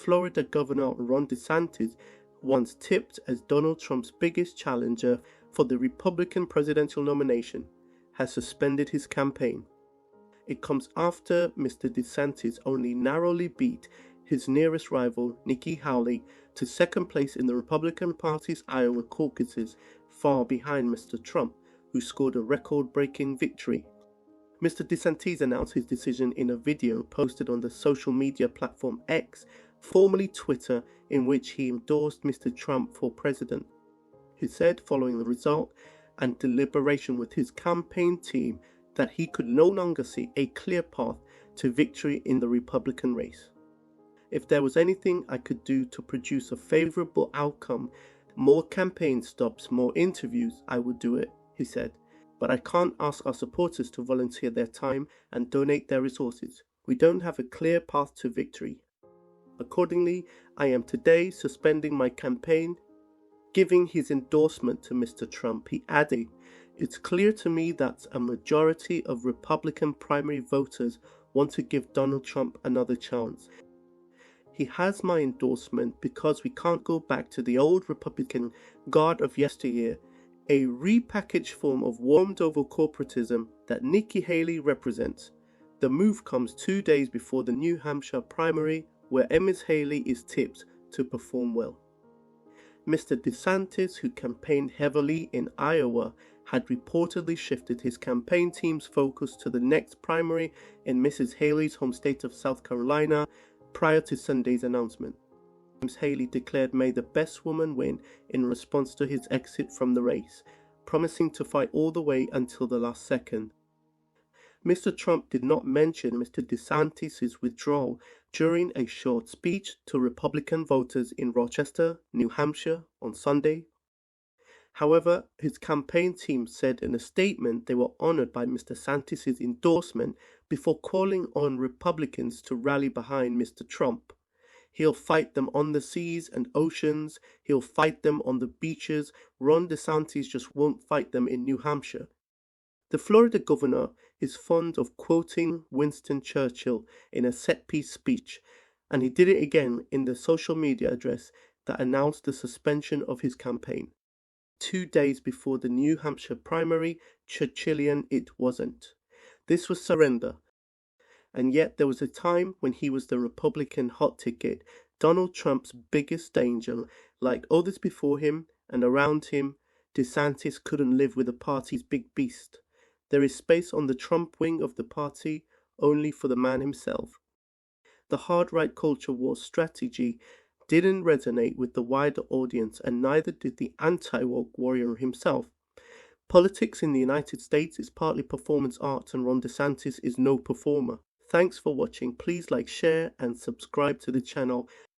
Florida Governor Ron DeSantis, once tipped as Donald Trump's biggest challenger for the Republican presidential nomination, has suspended his campaign. It comes after Mr. DeSantis only narrowly beat his nearest rival, Nikki to second place in the Republican Party's Iowa caucuses, far behind Mr. Trump, who scored a record-breaking victory. Mr. DeSantis announced his decision in a video posted on the social media platform X, formerly Twitter, in which he endorsed Mr. Trump for president. He said, following the result and deliberation with his campaign team, that he could no longer see a clear path to victory in the Republican race. If there was anything I could do to produce a favorable outcome, more campaign stops, more interviews, I would do it, he said. But I can't ask our supporters to volunteer their time and donate their resources. We don't have a clear path to victory. Accordingly, I am today suspending my campaign. Giving his endorsement to Mr. Trump, he added, "It's clear to me that a majority of Republican primary voters want to give Donald Trump another chance. He has my endorsement because we can't go back to the old Republican guard of yesteryear, a repackaged form of warmed-over corporatism that Nikki Haley represents. The move comes 2 days before the New Hampshire primary, where Ms. Haley is tipped to perform well." Mr. DeSantis, who campaigned heavily in Iowa, had reportedly shifted his campaign team's focus to the next primary in Mrs. Haley's home state of South Carolina prior to Sunday's announcement. Ms. Haley declared "May the best woman win" in response to his exit from the race, promising to fight all the way until the last second. Mr. Trump did not mention Mr. DeSantis' withdrawal during a short speech to Republican voters in Rochester, New Hampshire, on Sunday. However, his campaign team said in a statement they were honored by Mr. DeSantis' endorsement before calling on Republicans to rally behind Mr. Trump. He'll fight them on the seas and oceans. He'll fight them on the beaches. Ron DeSantis just won't fight them in New Hampshire. The Florida governor is fond of quoting Winston Churchill in a set-piece speech, and he did it again in the social media address that announced the suspension of his campaign. 2 days before the New Hampshire primary, Churchillian it wasn't. This was surrender. And yet there was a time when he was the Republican hot ticket, Donald Trump's biggest danger. Like others before him and around him, DeSantis couldn't live with the party's big beast. There is space on the Trump wing of the party only for the man himself. The hard-right culture war strategy didn't resonate with the wider audience, and neither did the anti-woke warrior himself. Politics in the United States is partly performance art, and Ron DeSantis is no performer. Thanks for watching. Please like, share, and subscribe to the channel.